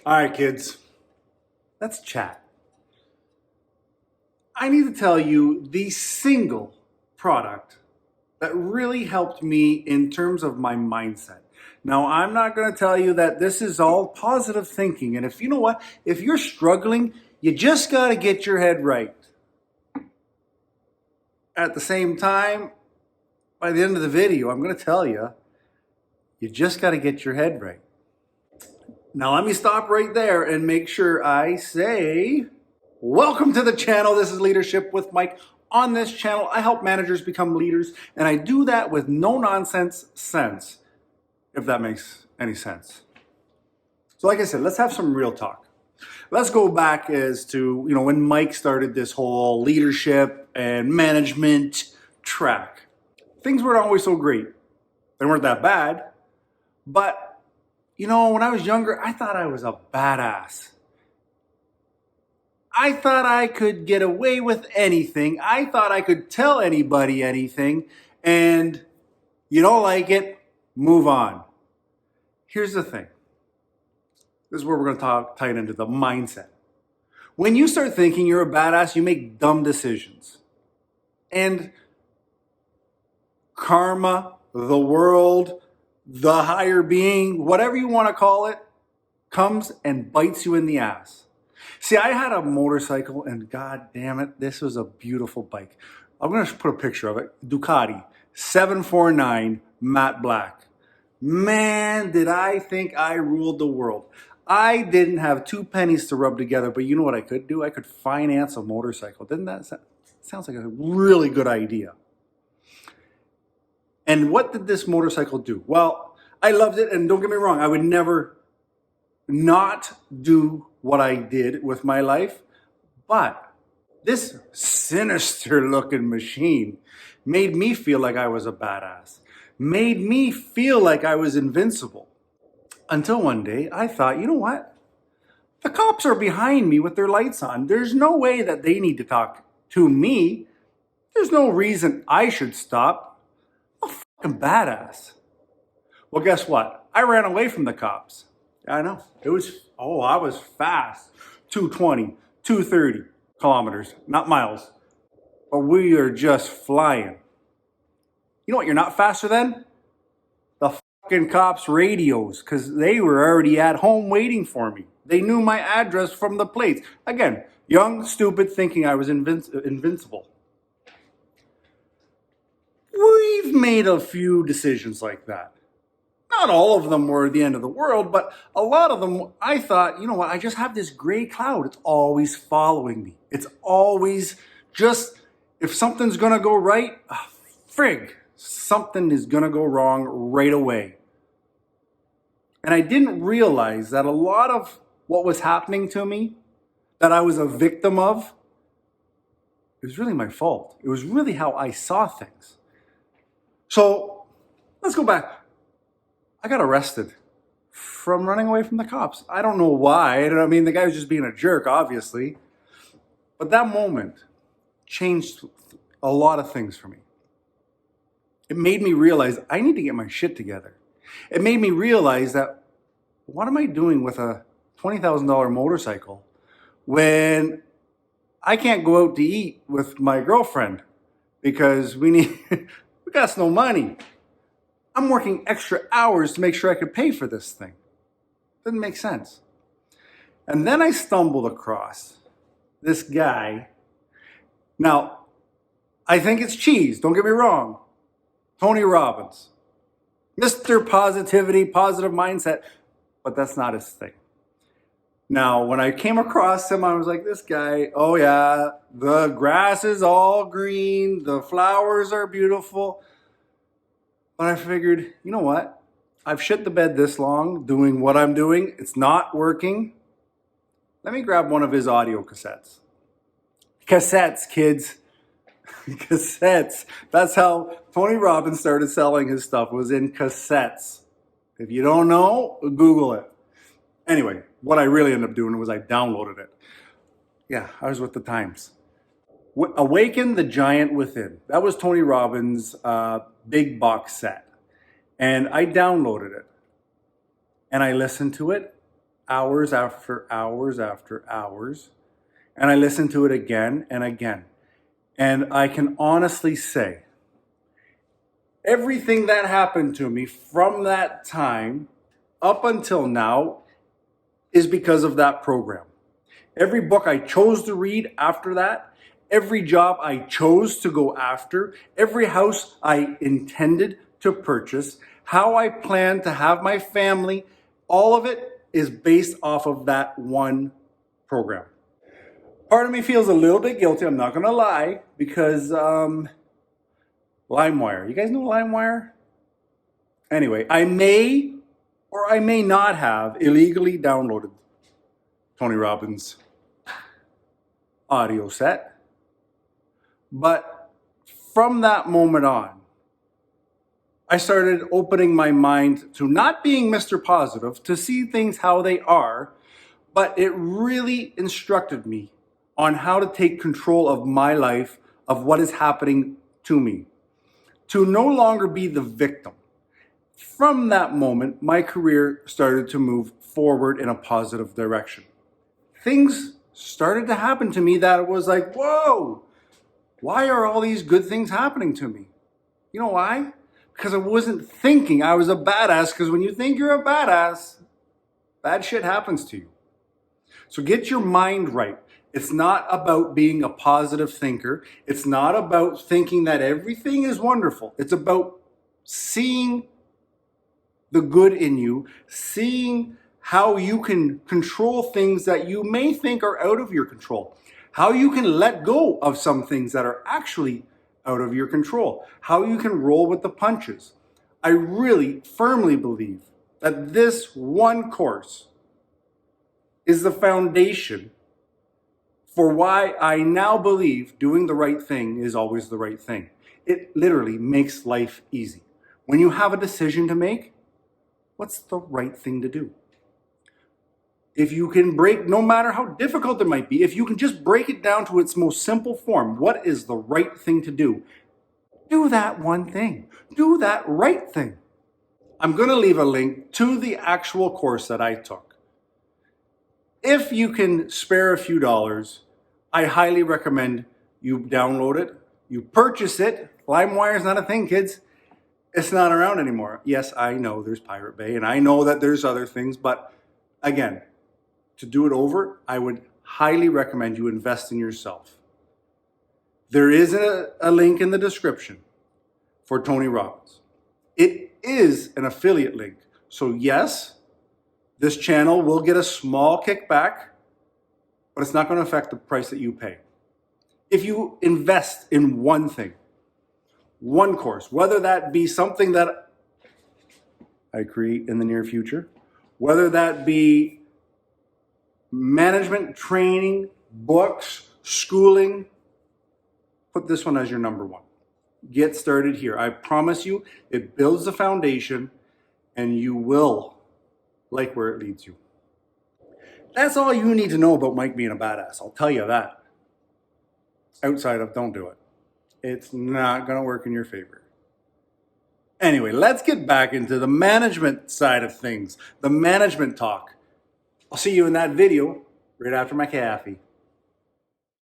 All right, kids, let's chat. I need to tell you the single product that really helped me in terms of my mindset. Now, I'm not going to tell you that this is all positive thinking. And if you know what, if you're struggling, you just got to get your head right. At the same time, by the end of the video, I'm going to tell you, you just got to get your head right. Now, let me stop right there and make sure I say, welcome to the channel. This is Leadership with Mike. On this channel, I help managers become leaders, and I do that with no nonsense sense, if that makes any sense. So like I said, let's have some real talk. Let's go back as to, when Mike started this whole leadership and management track. Things weren't always so great. They weren't that bad, but when I was younger, I thought I was a badass. I thought I could get away with anything. I thought I could tell anybody anything, and you don't like it, move on. Here's the thing. This is where we're going to tie it into the mindset. When you start thinking you're a badass, you make dumb decisions. And karma, the world, the higher being, whatever you want to call it, comes and bites you in the ass. See, I had a motorcycle, and god damn it, this was a beautiful bike. I'm going to put a picture of it. Ducati 749 matte black. Man, did I think I ruled the world. I didn't have 2 pennies to rub together, but you know what I could do? I could finance a motorcycle. Didn't that sounds like a really good idea? And what did this motorcycle do? Well, I loved it, and don't get me wrong, I would never not do what I did with my life, but this sinister looking machine made me feel like I was a badass, made me feel like I was invincible. Until one day I thought, you know what? The cops are behind me with their lights on. There's no way that they need to talk to me. There's no reason I should stop. I'm a fucking badass. Well, guess what? I ran away from the cops. I know. I was fast. 220, 230 kilometers, not miles. But we are just flying. You know what you're not faster than? The fucking cops' radios, because they were already at home waiting for me. They knew my address from the plates. Again, young, stupid, thinking I was invincible. We've made a few decisions like that. Not all of them were the end of the world, but a lot of them, I thought, you know what, I just have this gray cloud. It's always following me. It's always just, if something's going to go right, something is going to go wrong right away. And I didn't realize that a lot of what was happening to me, that I was a victim of, it was really my fault. It was really how I saw things. So let's go back. I got arrested from running away from the cops. I don't know why. I mean, the guy was just being a jerk, obviously. But that moment changed a lot of things for me. It made me realize I need to get my shit together. It made me realize that what am I doing with a $20,000 motorcycle when I can't go out to eat with my girlfriend because we got no money. I'm working extra hours to make sure I could pay for this thing. Didn't make sense. And then I stumbled across this guy. Now, I think it's cheese, don't get me wrong. Tony Robbins. Mr. Positivity, positive mindset, but that's not his thing. Now, when I came across him, I was like, this guy, oh yeah, the grass is all green, the flowers are beautiful. But I figured, you know what? I've shit the bed this long doing what I'm doing. It's not working. Let me grab one of his audio cassettes. Cassettes, kids. Cassettes. That's how Tony Robbins started selling his stuff, was in cassettes. If you don't know, Google it. Anyway, what I really ended up doing was I downloaded it. Yeah, I was with the times. Awaken the Giant Within. That was Tony Robbins' big box set. And I downloaded it. And I listened to it. hours after hours after hours. And I listened to it again and again. And I can honestly say, everything that happened to me from that time up until now is because of that program. Every book I chose to read after that, every job I chose to go after, every house I intended to purchase, how I plan to have my family, all of it is based off of that one program. Part of me feels a little bit guilty, I'm not going to lie, because Limewire. You guys know Limewire? Anyway, I may or I may not have illegally downloaded Tony Robbins' audio set. But from that moment on, I started opening my mind to not being Mr. Positive, to see things how they are, but it really instructed me on how to take control of my life, of what is happening to me, to no longer be the victim. From that moment, my career started to move forward in a positive direction. Things started to happen to me that it was like, whoa, why are all these good things happening to me? You know why? Because I wasn't thinking I was a badass, because when you think you're a badass, bad shit happens to you. So get your mind right. It's not about being a positive thinker. It's not about thinking that everything is wonderful. It's about seeing the good in you, seeing how you can control things that you may think are out of your control, how you can let go of some things that are actually out of your control, how you can roll with the punches. I really firmly believe that this one course is the foundation for why I now believe doing the right thing is always the right thing. It literally makes life easy. When you have a decision to make, what's the right thing to do? If you can break, no matter how difficult it might be, if you can just break it down to its most simple form, what is the right thing to do? Do that one thing. Do that right thing. I'm going to leave a link to the actual course that I took. If you can spare a few dollars, I highly recommend you download it, you purchase it. LimeWire is not a thing, kids. It's not around anymore. Yes, I know there's Pirate Bay, and I know that there's other things, but again, to do it over, I would highly recommend you invest in yourself. There is a link in the description for Tony Robbins. It is an affiliate link. So yes, this channel will get a small kickback, but it's not going to affect the price that you pay. If you invest in one thing, one course, whether that be something that I create in the near future, whether that be management training, books, schooling, put this one as your number one. Get started here. I promise you, it builds the foundation and you will like where it leads you. That's all you need to know about Mike being a badass. I'll tell you that. Outside of, don't do it. It's not going to work in your favor. Anyway, let's get back into the management side of things, the management talk. I'll see you in that video right after my coffee.